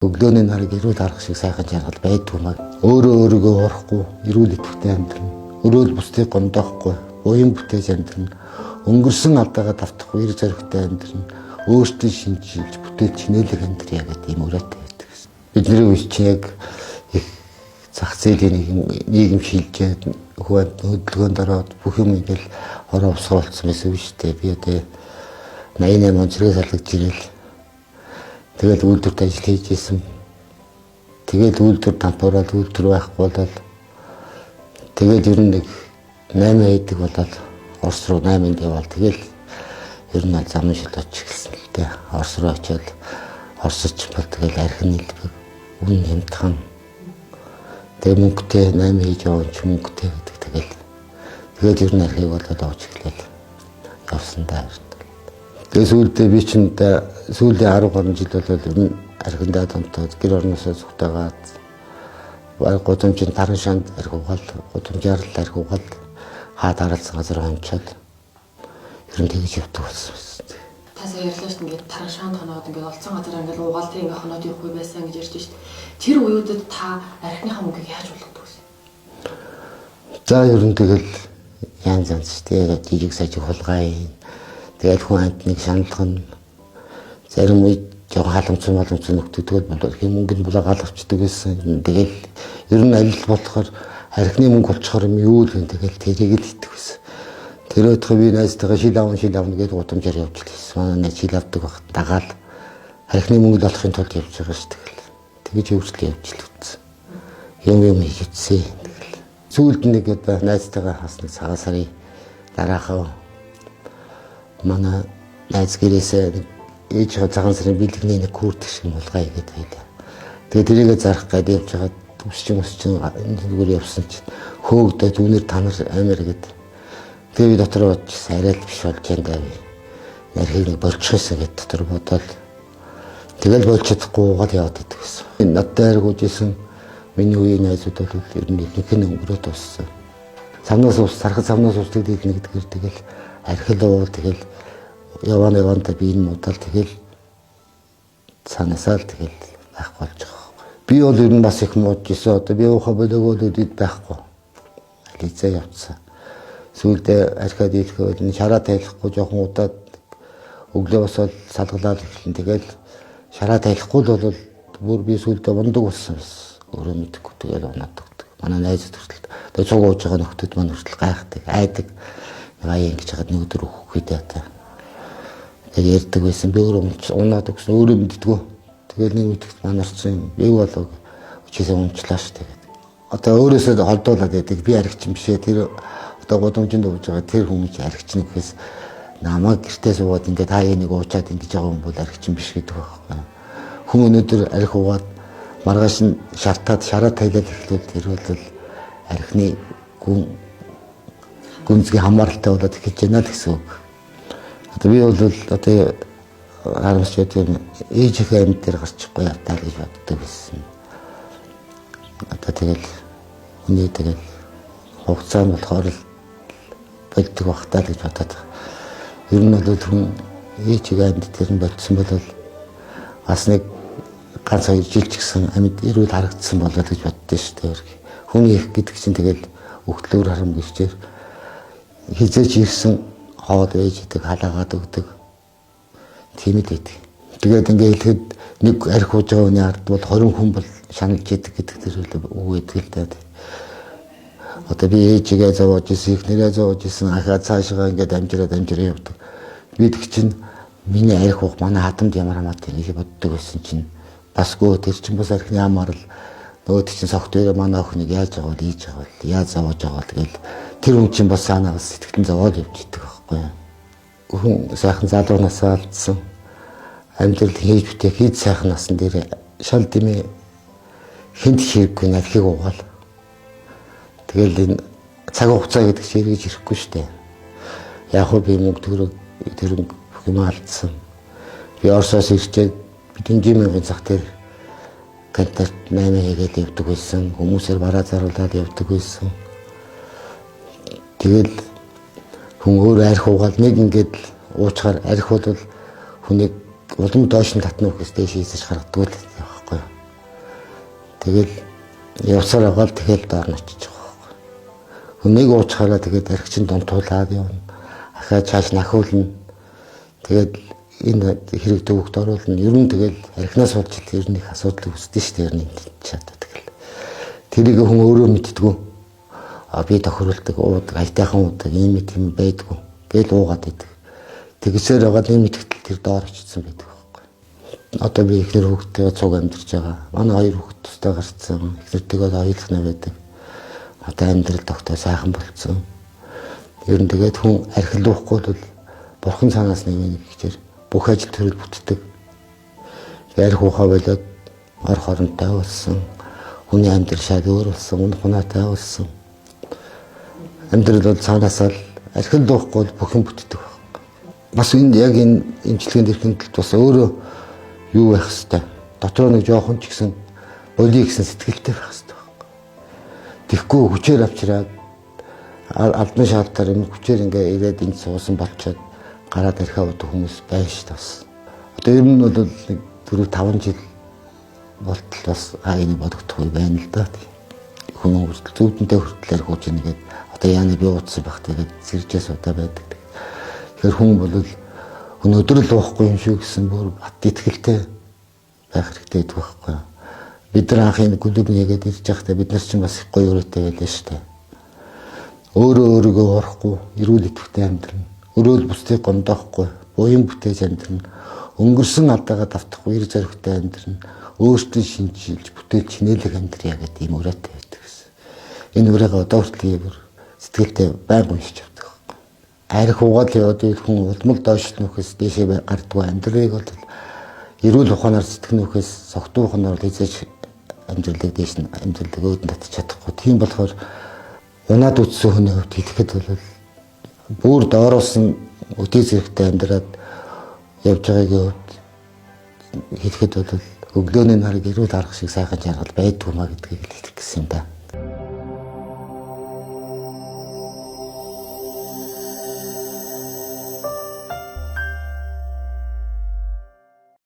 Өглөөний нарыг эрүүл арга шиг сайхан жаргал байдгүй. Өөрийгөө урахгүй, эрүүл идэвхтэй амьдрна. Өрөөл бусдыг гондоохгүй, уян бүтээж амьдрна. Өнгөрсөн алдаагаа давтахгүй, эр зоригтой амьдрна. Өөртөө шинжилж, бүтээл чинээлэг амьдрья гэдэг ийм өрөөтэй байдаг. Бидний үеч яг их зах зээлийн нийгэм шилжээд хувийн хөдөлгөөнд ороод бүх юм ингээл ороо усгаалцсан байсан шүү дээ. Би одоо 88 он зэрэг салгаж ирэл. Тэгэл үйлдвэрт ажил хийж исэн. Тэгэл үйлдвэр тампуураад үйлдвэр байхгүй болоод тэгэл ер нь нэг 8 хэдэг болоод Орос руу 8-нд явал тэгэл ер нь замын шил очих гэсэн л дээ. Орос руу очиод Оросч бол тэгэл архин нийлбэг үн хямдхан. Тэгээ мөнгөтэй 8 хийж яваа ч мөнгөтэй гэдэг тэгэл ер нь архийг болоод авч эхлэв. Явсан даа. Тэгээ сүүлдээ би чинь сүүлийн 10 гаруй жил болоод ер нь архиндаа донтоод гэр орносоо зүгтээгаад гудамжинд таран шанд архи угаал, гудамжаар л архи угаал хаа дараалсан газар хончоод ер нь тэгж явдаг болсон юм. Та сая ярьлаа шүү дээ ингээд таран шанд хоноод ингээд олцсон газар ингээд угаалтай ингээд хоноод явахгүй байсан гэж ярьж шүү дээ. Тэр үеүүдэд та архиныхаа мөнгийг яаж болгодог вэ? За ер нь тэгэл янз янз шүү дээ. Жижиг сажиг хулгай. Тэгэл хүн амтныг шаналгана. Зарим үед жоо халамцсан нөхдөдөг бол мөнгөнд булаа гал авчдаг гэсэн. Тэгэл ер нь аль болохоор архины мөнгө болчихоор юм юу л юм тэгэл тэрийг л итгэв гэсэн. Тэр өдгөө би найзтайгаа шил авна гэдэг удамжаар явж лээсэн. Манай шил авдаг багт дагаал архины мөнгө олохын тулд явж байгаа шүү дээ. Тэгэж өвчлөө явж л үтсэн. Юм хийчихсэн. Тэгэл сүүлд нэг одоо найзтайгаа хасны цагаан сарын дараахаа манай найз гэрээсээ ээж цагаан сарын бэлгэний нэг күрт шиг мулгай гэдэг байлаа. Тэгээ тэрийгэ зарах гээд явж байгаа төсчин энэ зүгээр явсан чинь хөөгдөө түүнэр танар амар гэдэг. Тэгээ би дотор бодчихсан арай л биш болж энэ даа. Нархийг нэг болчихсон гэд дотор бодоод тэгэл болж чадахгүй угаад яваад идэх гэсэн. Энэ надтай харгуужсэн миний үеийн найзууд бол ер нь нэг өнгөрөөд дууссан. Самнаас ус сархад самнаас усдаг дийлнэ гэдгээр тэгэл архилуу тэгэл яваанда би энэ модал тэгэл цаанасаа л тэгэл байхгүй болж байгаа. Би бол ер нь бас их модж исэн. Одоо би ухаа болоогоо үдэд байхгүй. Ализаа явцсан. Сүүлдээ архиад ийлэхэд энэ шараа тайлахгүй жоохон удаад өглөө босоод салгалаад эхэлнэ. Тэгэл шараа тайлахгүй л бол бүр би сүүлдээ ундаг болсон байсан. Өөрөө мэдхгүй тэгэл унаадаг. Манай найзууд хүртэл тэгээ цуг ууж байгаа нөхдөд маань хүртэл гайхдаг, айдаг. Яа ингэж хаад нэг өдөр өгөх гэдэг та. Тэгээ ярьдаг байсан. Би өөрөө унаад өгсөн. Өөрөө мэддэггүй. Тэгэл нэг үдэгт манарсан. Би болоо өчигсээ унчлаа шүү дээ. Одоо өөрөөсөө холдуулаад байдаг. Би аригчин бишээ. Тэр одоо гудамжинд ууж байгаа тэр хүмүүс аригчин гэхээс намайг гэртээ суугаад ингээд та нэг уучаад ингэж байгаа хүн бол аригчин биш гэдэг байхгүй. Хүн өнөөдөр арих угаад маргааш нь шартаад шараа тайлаад эхлүүл тэр бол архины гүнзгий хамааралтай болоод эхэлж байна гэсэн үг. Одоо би бол одоо харамсч байдаг ээжийнхээ амьд дээр гарчихгүй явтаа гэж боддог байсан. Одоо тэгэл хүний тэгэл хугацаа нь болохоор л болдог багтаа гэж бодоод. Ер нь бол хүн ээжийнхээ амьд дээр нь болцсон бол бас нэг ганц хоёр жил ч гэсэн амьд эрүүл харагдсан болоо гэж боддоо шүү дээ. Хүний их гэдэг чинь тэгэл өгтлөөр харам гэвчээр хизээч ирсэн хоод ээж идэг халаагаад өгдөг. Тиймэд байдаг. Тэгээд ингээ хэлэхэд нэг арх ууж байгаа хүний ард бол 20 хүн бол шаналж идэг гэдэг тэр үг байдаг л даа. Одоо би ээжигээ зовоож исэн, их нэрээ зовоож исэн, ахаа цаашгаа ингээд амжираад явдаг. Би тэг чинь миний арх уух манай хатамд ямар хамаатай нэг боддог байсан чинь бас гоо тэр чинь бас архины амаар л нөгөө чинь согтойроо манай охиныг яаж аваад ийж аваад яаж зовоож байгаа тэгэл тэр хүн чинь бас санаа бас сэтгэлэн зовоод явж идэг байхгүй юу. Хүн сайхан залуунаасаа алдсан амьдрал хийж бүтээх хэд сайхан насан дээр шал дэмээ хинт хэрэггүй нархийг угаал. Тэгэл энэ цаг хугацаа гэдэг чинь эргэж ирэхгүй шүү дээ. Яг хөө би мөнгө төгрөг тэр бүх юм алдсан. Би Оросоос ирчээд бидний жимийн зах дээр контакт 8 хийгээд явдаг байсан. Хүмүүсээр бараа заруулаад явдаг байсан. Тэгэл хүн өөр арх угаал нэг ингээд уучаар арх бол хүнийг улам доош нь татна уу гэхээс дээш хийсэж гаргадаг л байхгүй юу. Тэгэл явсаар байгаа л тэгэл доор нь очиж байгаа байхгүй. Хүнийг уучхаараа тэгээд архичин донтуулаад явна. Ахаа чааш нахиулна. Тэгээд энэ хэрэг төвөгт оруулна. Ер нь тэгэл архинаас болж ер нь их асуудал үүсдэж штэ ер нь чадаа тэгэл. Тэрийг хүн өөрөө мэдтгүү. Би тохируулдаг уудаг, айтайхан уудаг, ийм юм байдгүй. Гэл уугаад идэг. Тэгсээр байгаа нэг мэдгэтэл тэр доор очсон байдаг байхгүй. Одоо би ихнэр хүүхдтэй цуг амьдарч байгаа. Манай хоёр хүүхд тустай гарцсан. Ихнэртэйгээ ойлгохна байдаг. Одоо амьдрал тогтоо сайхан болцсон. Ер нь тэгээд хүн архилуухгүй бол бурхан цаанаас нэг гэхээр бүх ажил төрөл бүтдэг. Арх ухаа болоод ор хоронтой болсон. Хүний амьдрал шал өөр болсон, унахнаатай болсон. Амьдрал бол цаанаасаа л архилуухгүй бүх юм бүтдэг. Бас энд яг энэ имчилгээнд ирэхэд бас өөрөө юу байх хэвээр. Дотроо нэг жоохон ч гэсэн болий гэсэн сэтгэлтэй байх хэвээр. Тэгэхгүй хүчээр авчираад албан шаардаар юм хүчээр ингээ ирээд энд суусан болчоод гараад архиа уудаг хүмүүс байна шүү дээ. Одоо ер нь бол нэг 4-5 жил болтол бас энэ бодогдохгүй байна л да. Хүн хүртэл зүудэнтэй хүртэл архи ууж нэгээд одоо яаны би уудсан байх тэгээд зэржээс удаа байдаг. Тэгэхээр хүн бол өнөөдөр л уухгүй юм шүү гэсэн бүр бат итгэлтэй байх хэрэгтэй гэдэг байхгүй. Бид нар анхны гүлэг нэгээд ирж байхдаа бид нар чинь бас их гоё өрөөтэй байлаа шүү дээ. Өөрөө өөрийгөө орохгүй, эрүүл идэвхтэй амьдрна. Өрөөл бусдыг гомдоохгүй, буян бүтээж амьдрна. Өнгөрсөн алдаага давтахгүй, эр зоригтой амьдрна. Өөртөө шинжилж, бүтээж чинээлэг амьдрья гэдэг ийм өрөөтэй байдаг гэсэн. Энэ өрөөгөө одоо хүртэл сэтгэлдээ байнга уншиж авдаг. Арх угаал яваад хүн улмал доош нөхөс дээшээ гардгүй амьдрыг бол эрүүл ухаанаар сэтгэнөхөөс согтуу ухаанаар хийж амьдралыг дээш нь амьдралыг өөдөн татчих чадахгүй. Тийм болохоор унаад үтсэн хүний хувьд хэлэхэд бол бүр доороос нь өдөө зэрэгтэй амьдраад явж байгаагийн хувьд хэлэхэд бол өглөөний нарыг эрүүл арга шиг сайхан жаргал байдгүй маа гэдгийг хэлэх гэсэн юм да.